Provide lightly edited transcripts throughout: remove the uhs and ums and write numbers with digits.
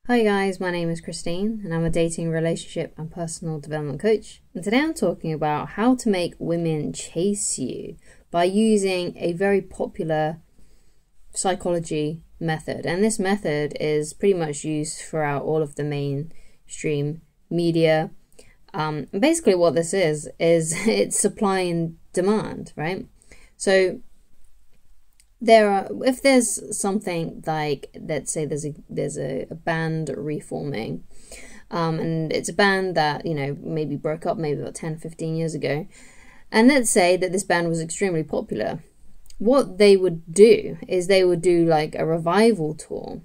Hi guys, my name is Christine and I'm a dating, relationship and personal development coach. And today I'm talking about how to make women chase you by using a very popular psychology method. And this method is pretty much used throughout all of the mainstream media. And basically what this is it's supply and demand, right? So if there's something like, let's say there's a band reforming, and it's a band that, maybe broke up maybe about 10-15 years ago, and let's say that this band was extremely popular. What they would do is they would do like a revival tour,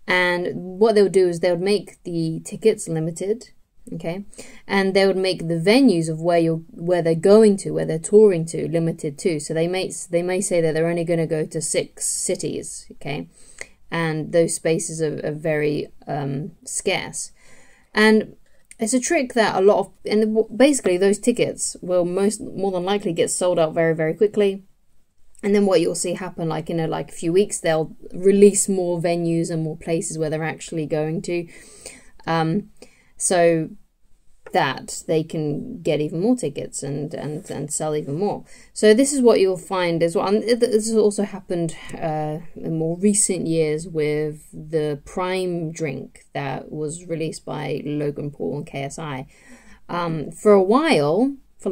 and what they would do is they would make the tickets limited, okay, and they would make the venues of where they're going to, where they're touring to, limited too. So they may say that they're only going to go to 6 cities, okay, and those spaces are very scarce. And it's a trick that a lot of, and basically those tickets will more than likely get sold out very, very quickly. And then what you'll see happen, like in a few weeks, they'll release more venues and more places where they're actually going to. So that they can get even more tickets and sell even more. So this is what you'll find as well. And this has also happened in more recent years with the Prime drink that was released by Logan Paul and KSI. For a while, for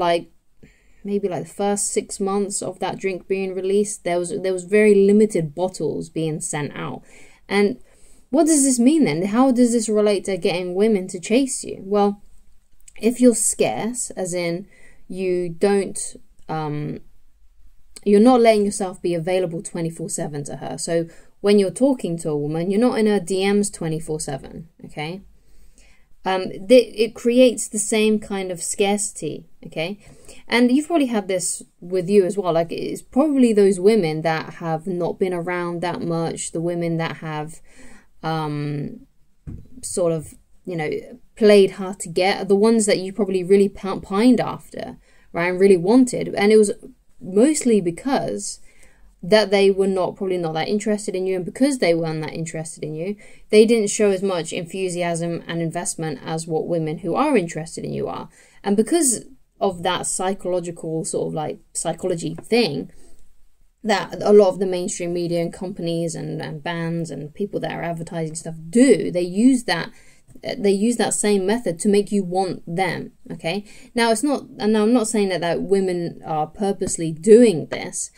maybe the first 6 months of that drink being released, there was very limited bottles being sent out. And what does this mean then? How does this relate to getting women to chase you? Well, if you're scarce, as in you don't, you're not letting yourself be available 24/7 to her. So when you're talking to a woman, you're not in her DMs 24/7, okay? It creates the same kind of scarcity, okay? And you've probably had this with you as well. It's probably those women that have not been around that much, the women that have sort of, played hard to get, the ones that you probably really pined after, right, and really wanted. And it was mostly because that they were probably not that interested in you, and because they weren't that interested in you, they didn't show as much enthusiasm and investment as what women who are interested in you are. And because of that psychological sort of psychology thing that a lot of the mainstream media and companies and bands and people that are advertising stuff do, they use that same method to make you want them, okay? Now I'm not saying that women are purposely doing this,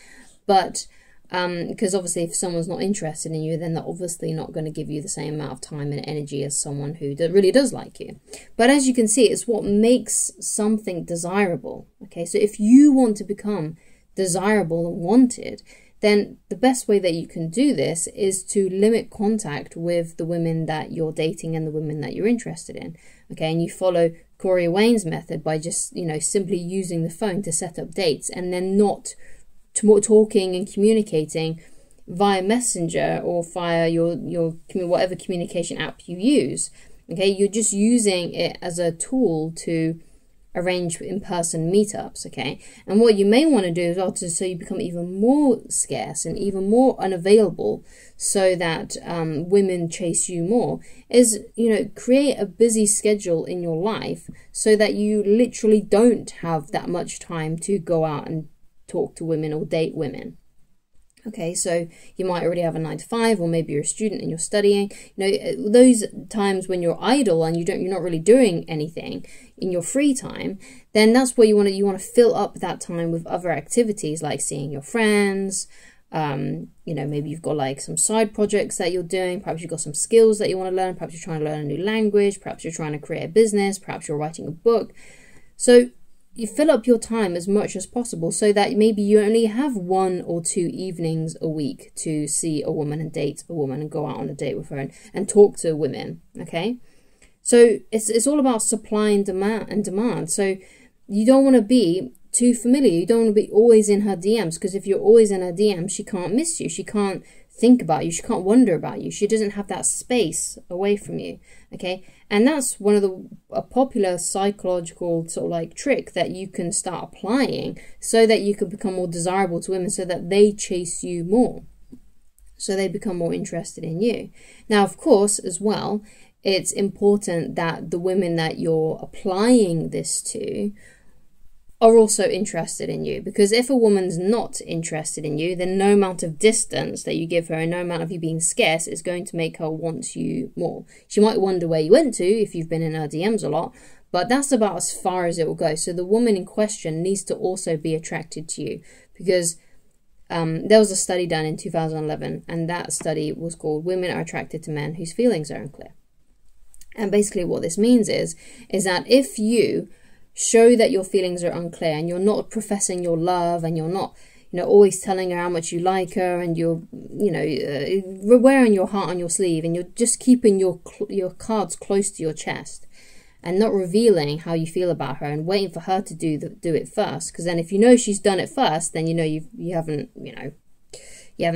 but because obviously if someone's not interested in you, then they're obviously not going to give you the same amount of time and energy as someone who really does like you. But as you can see, it's what makes something desirable, okay? So if you want to become desirable and wanted, then the best way that you can do this is to limit contact with the women that you're dating and the women that you're interested in, okay? And you follow Corey Wayne's method by just, simply using the phone to set up dates, and then not talking and communicating via Messenger or via your whatever communication app you use, okay? You're just using it as a tool to arrange in-person meetups, okay? And what you may want to do as well, so you become even more scarce and even more unavailable, so that women chase you more, is create a busy schedule in your life so that you literally don't have that much time to go out and talk to women or date women. Okay, so you might already have a 9-to-5, or maybe you're a student and you're studying. Those times when you're idle and you're not really doing anything in your free time, then that's where you want to fill up that time with other activities like seeing your friends. Maybe you've got some side projects that you're doing. Perhaps you've got some skills that you want to learn. Perhaps you're trying to learn a new language. Perhaps you're trying to create a business. Perhaps you're writing a book. So you fill up your time as much as possible, so that maybe you only have 1 or 2 evenings a week to see a woman and date a woman and go out on a date with her and talk to women, okay? So it's all about supply and demand. So you don't want to be too familiar. You don't want to be always in her DMs, because if you're always in her DMs, she can't miss you. She can't think about you. She can't wonder about you. She doesn't have that space away from you, okay? And that's one of a popular psychological sort of trick that you can start applying so that you can become more desirable to women, so that they chase you more. So they become more interested in you. Now, of course, as well, it's important that the women that you're applying this to are also interested in you, because if a woman's not interested in you, then no amount of distance that you give her and no amount of you being scarce is going to make her want you more. She might wonder where you went to if you've been in her DMs a lot, but that's about as far as it will go. So the woman in question needs to also be attracted to you, because there was a study done in 2011, and that study was called Women Are Attracted to Men Whose Feelings Are Unclear. And basically what this means is that if you show that your feelings are unclear and you're not professing your love and you're not, always telling her how much you like her, and you're, wearing your heart on your sleeve, and you're just keeping your cards close to your chest and not revealing how you feel about her and waiting for her to do it first, because then if you know she's done it first, then you haven't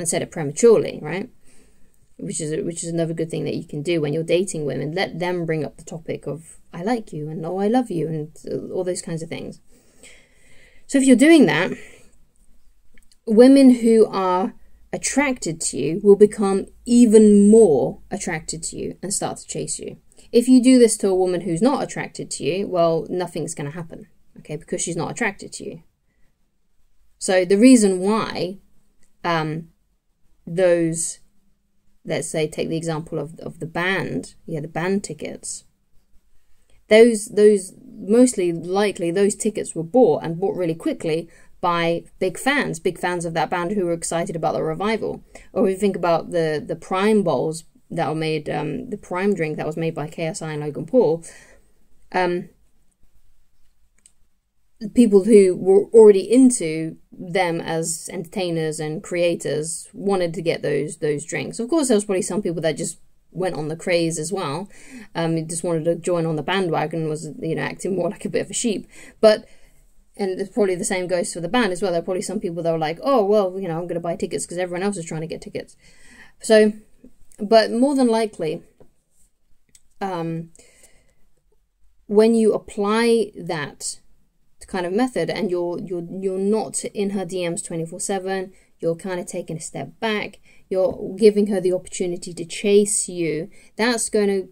said it prematurely, right? Which is another good thing that you can do when you're dating women. Let them bring up the topic of I like you and I love you and all those kinds of things. So if you're doing that, women who are attracted to you will become even more attracted to you and start to chase you. If you do this to a woman who's not attracted to you, well, nothing's going to happen, okay, because she's not attracted to you. So the reason why those, let's say, take the example of the band, the band tickets, those mostly likely those tickets were bought really quickly by big fans of that band who were excited about the revival. Or if you think about the Prime bowls that were made, the Prime drink that was made by KSI and Logan Paul, people who were already into them as entertainers and creators wanted to get those drinks. Of course, there was probably some people that just went on the craze as well. Just wanted to join on the bandwagon, was acting more like a bit of a sheep. And it's probably the same goes for the band as well. There are probably some people that were like, oh well, I'm going to buy tickets because everyone else is trying to get tickets. So, but more than likely, when you apply that kind of method and you're not in her DMs 24/7, you're kind of taking a step back, you're giving her the opportunity to chase you, that's going to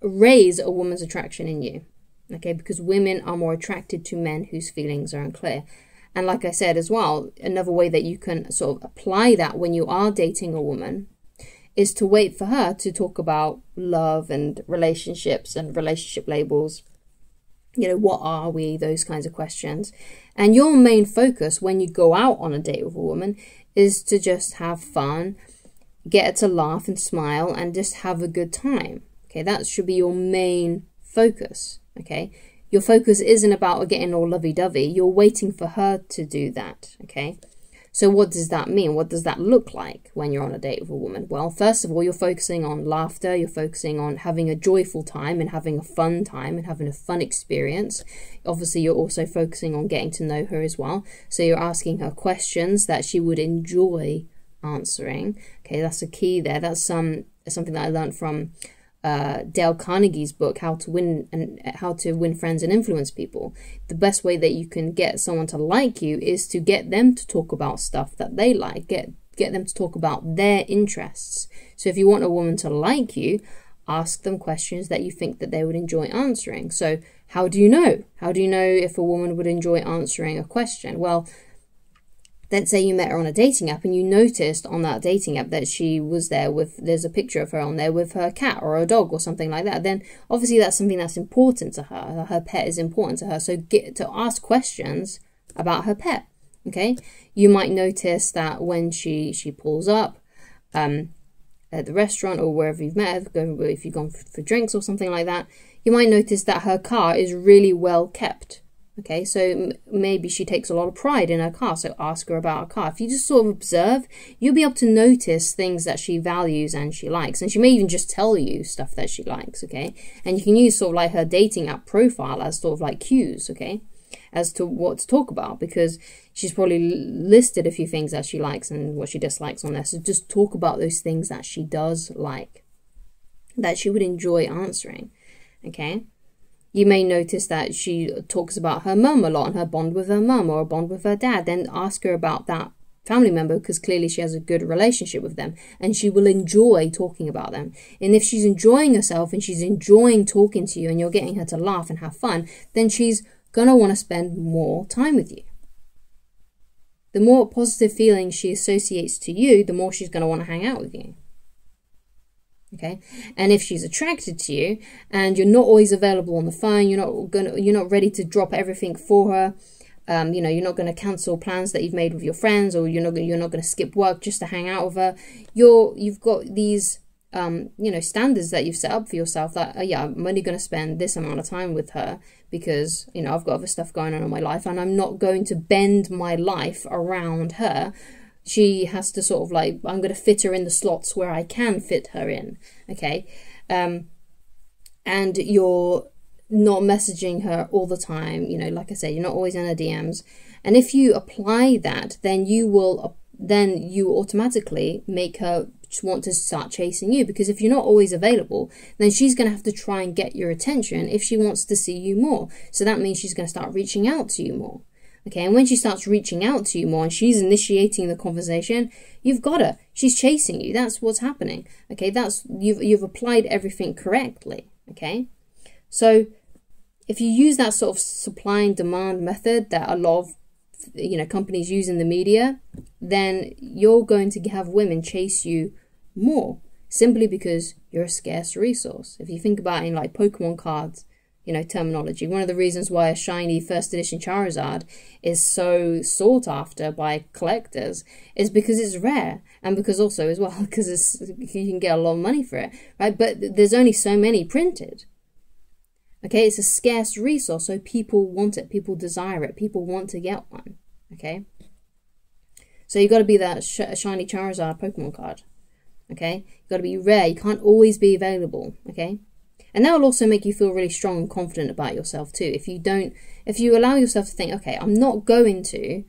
raise a woman's attraction in you, okay, because women are more attracted to men whose feelings are unclear. And like I said as well, another way that you can sort of apply that when you are dating a woman is to wait for her to talk about love and relationships and relationship labels. What are we? Those kinds of questions. And your main focus when you go out on a date with a woman is to just have fun, get her to laugh and smile and just have a good time. Okay, that should be your main focus. Okay, your focus isn't about getting all lovey-dovey. You're waiting for her to do that. Okay, so what does that mean? What does that look like when you're on a date with a woman? Well, first of all, you're focusing on laughter. You're focusing on having a joyful time and having a fun time and having a fun experience. Obviously, you're also focusing on getting to know her as well. So you're asking her questions that she would enjoy answering. Okay, that's a key there. That's something that I learned from Dale Carnegie's book, How to Win Friends and Influence People. The best way that you can get someone to like you is to get them to talk about stuff that they like, get them to talk about their interests. So if you want a woman to like you, ask them questions that you think that they would enjoy answering. So how do you know? How do you know if a woman would enjoy answering a question? Well, let's say you met her on a dating app and you noticed on that dating app that she was there's a picture of her on there with her cat or a dog or something like that. Then obviously that's something that's important to her. Her pet is important to her. So get to ask questions about her pet. Okay. You might notice that when she pulls up at the restaurant or wherever you've met her, if you've gone for drinks or something like that, you might notice that her car is really well kept. Okay, so maybe she takes a lot of pride in her car, so ask her about her car. If you just sort of observe, you'll be able to notice things that she values and she likes. And she may even just tell you stuff that she likes, okay? And you can use sort of like her dating app profile as sort of like cues, okay? As to what to talk about, because she's probably listed a few things that she likes and what she dislikes on there. So just talk about those things that she does like, that she would enjoy answering, okay? You may notice that she talks about her mum a lot and her bond with her mum or a bond with her dad. Then ask her about that family member because clearly she has a good relationship with them and she will enjoy talking about them. And if she's enjoying herself and she's enjoying talking to you and you're getting her to laugh and have fun, then she's going to want to spend more time with you. The more positive feelings she associates to you, the more she's going to want to hang out with you. Okay, and if she's attracted to you and you're not always available on the phone, you're not ready to drop everything for her. You're not going to cancel plans that you've made with your friends, or you're not going to skip work just to hang out with her. You've got these standards that you've set up for yourself that I'm only going to spend this amount of time with her because I've got other stuff going on in my life, and I'm not going to bend my life around her. She has to sort of I'm going to fit her in the slots where I can fit her in, okay? And you're not messaging her all the time, like I said, you're not always in her DMs. And if you apply that, then you automatically make her want to start chasing you, because if you're not always available, then she's going to have to try and get your attention if she wants to see you more. So that means she's going to start reaching out to you more. Okay, and when she starts reaching out to you more and she's initiating the conversation, you've got her. She's chasing you. That's what's happening. Okay, you've applied everything correctly. Okay, so if you use that sort of supply and demand method that a lot of companies use in the media, then you're going to have women chase you more simply because you're a scarce resource. If you think about it in like Pokemon cards, terminology. One of the reasons why a shiny first edition Charizard is so sought after by collectors is because it's rare, and because also as well because you can get a lot of money for it, right? But there's only so many printed. Okay, it's a scarce resource, so people want it, people desire it, people want to get one. Okay, so you got to be that shiny Charizard Pokemon card. Okay, you got to be rare. You can't always be available. Okay. And that will also make you feel really strong and confident about yourself too. If you allow yourself to think, okay, I'm not going to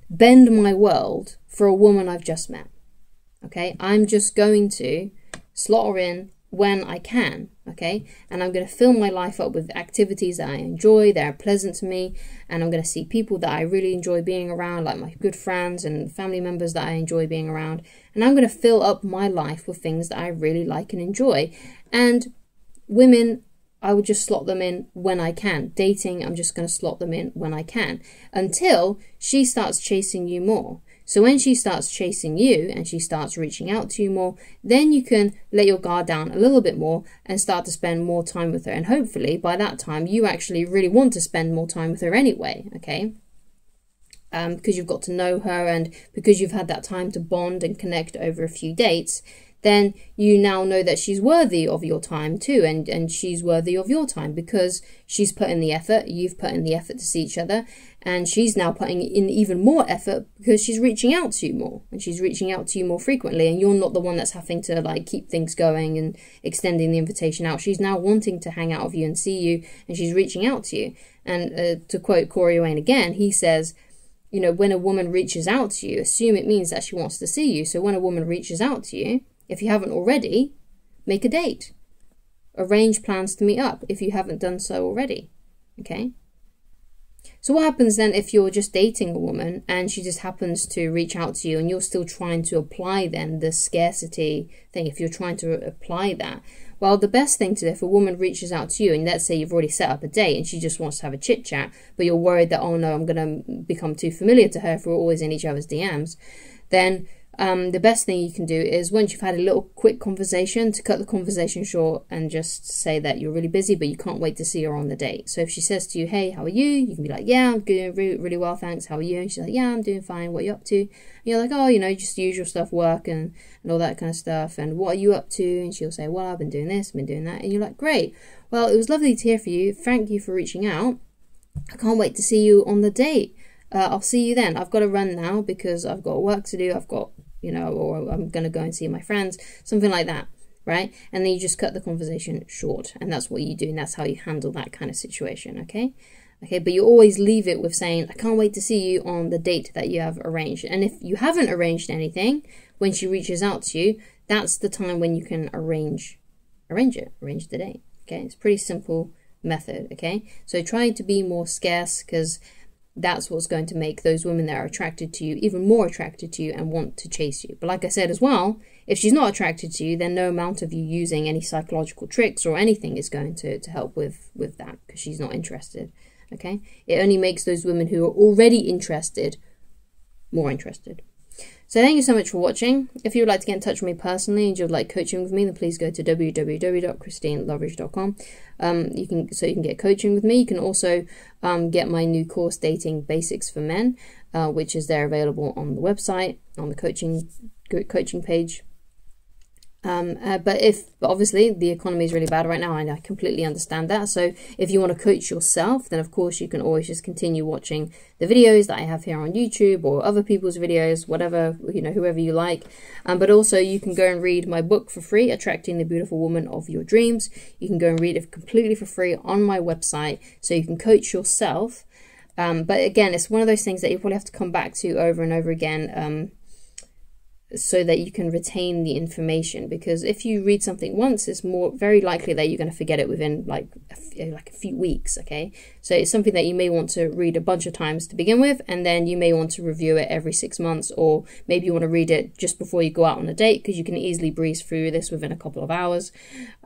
bend my world for a woman I've just met. Okay, I'm just going to slot her in when I can. Okay, and I'm going to fill my life up with activities that I enjoy, that are pleasant to me, and I'm going to see people that I really enjoy being around, like my good friends and family members that I enjoy being around. And I'm going to fill up my life with things that I really like and enjoy. And women, I would just slot them in when I can. Dating, I'm just going to slot them in when I can until she starts chasing you more. So when she starts chasing you and she starts reaching out to you more, then you can let your guard down a little bit more and start to spend more time with her. And hopefully by that time, you actually really want to spend more time with her anyway, okay? Because you've got to know her and because you've had that time to bond and connect over a few dates, then you now know that she's worthy of your time too, and she's worthy of your time because she's put in the effort, you've put in the effort to see each other, and she's now putting in even more effort because she's reaching out to you more, and she's reaching out to you more frequently, and you're not the one that's having to keep things going and extending the invitation out. She's now wanting to hang out with you and see you, and she's reaching out to you. And to quote Corey Wayne again, he says, when a woman reaches out to you, assume it means that she wants to see you. So when a woman reaches out to you, if you haven't already, make a date. Arrange plans to meet up if you haven't done so already. Okay? So what happens then if you're just dating a woman and she just happens to reach out to you and you're still trying to apply then the scarcity thing, if you're trying to apply that? Well, the best thing to do if a woman reaches out to you and let's say you've already set up a date and she just wants to have a chit chat, but you're worried that, oh no, I'm going to become too familiar to her if we're always in each other's DMs, then the best thing you can do is once you've had a little quick conversation, to cut the conversation short and just say that you're really busy but you can't wait to see her on the date. So if she says to you, hey, how are you? You can be like, yeah, I'm doing really well, thanks. How are you? And she's like, yeah, I'm doing fine. What are you up to? And you're like, oh, just the usual stuff, work and all that kind of stuff. And what are you up to? And she'll say, well, I've been doing this, I've been doing that. And you're like, great. Well, it was lovely to hear from you. Thank you for reaching out. I can't wait to see you on the date. I'll see you then. I've got to run now because I've got work to do. I've got or I'm going to go and see my friends, something like that, right? And then you just cut the conversation short, and that's what you do, and that's how you handle that kind of situation, okay? Okay, but you always leave it with saying, I can't wait to see you on the date that you have arranged. And if you haven't arranged anything, when she reaches out to you, that's the time when you can arrange the date, okay? It's a pretty simple method, okay? So try to be more scarce because that's what's going to make those women that are attracted to you even more attracted to you and want to chase you. But like I said as well, if she's not attracted to you, then no amount of you using any psychological tricks or anything is going to help with that, because she's not interested. Okay, it only makes those women who are already interested more interested. So thank you so much for watching. If you would like to get in touch with me personally and you would like coaching with me, then please go to www.christineloveridge.com. You can get coaching with me. You can also get my new course, Dating Basics for Men, which is there available on the website, on the coaching page. But obviously the economy is really bad right now, and I completely understand that. So if you want to coach yourself, then of course you can always just continue watching the videos that I have here on YouTube, or other people's videos, whatever, whoever you like. But also you can go and read my book for free, Attracting the Beautiful Woman of Your Dreams. You can go and read it completely for free on my website, so you can coach yourself. But again, it's one of those things that you probably have to come back to over and over again, so that you can retain the information, because if you read something once, it's very likely that you're going to forget it within like a few weeks. Okay, so it's something that you may want to read a bunch of times to begin with, and then you may want to review it every 6 months, or maybe you want to read it just before you go out on a date, because you can easily breeze through this within a couple of hours.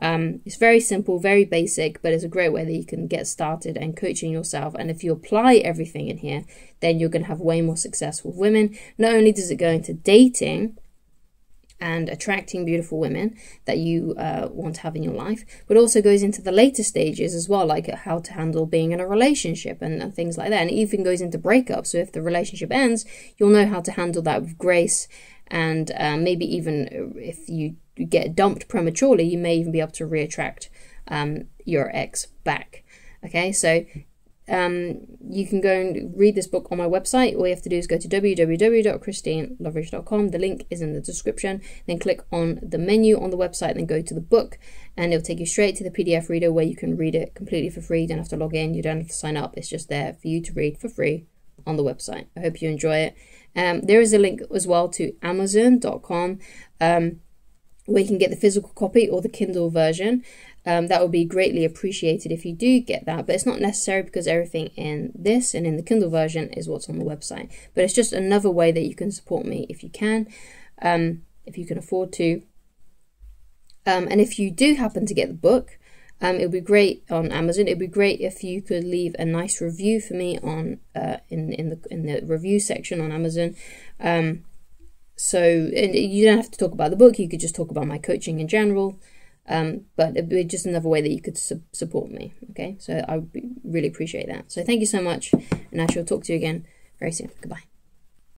It's very simple, very basic, but it's a great way that you can get started and coaching yourself. And if you apply everything in here, then you're going to have way more success with women. Not only does it go into dating and attracting beautiful women that you want to have in your life, but also goes into the later stages as well, like how to handle being in a relationship and things like that. And it even goes into breakups. So if the relationship ends, you'll know how to handle that with grace. And maybe even if you get dumped prematurely, you may even be able to reattract your ex back. Okay, so you can go and read this book on my website. All you have to do is go to www.christineloveridge.com. The link is in the description. Then click on the menu on the website, then go to the book, and it'll take you straight to the PDF reader where you can read it completely for free. You don't have to log in, you don't have to sign up. It's just there for you to read for free on the website. I hope you enjoy it. There is a link as well to Amazon.com, where you can get the physical copy or the Kindle version. That would be greatly appreciated if you do get that, but it's not necessary, because everything in this and in the Kindle version is what's on the website. But it's just another way that you can support me if you can afford to. And if you do happen to get the book, it would be great on Amazon. It would be great if you could leave a nice review for me on in the review section on Amazon. So, and you don't have to talk about the book, you could just talk about my coaching in general. But it'd be just another way that you could support me. Okay, so I would really appreciate that. So thank you so much, and I shall talk to you again very soon. Goodbye.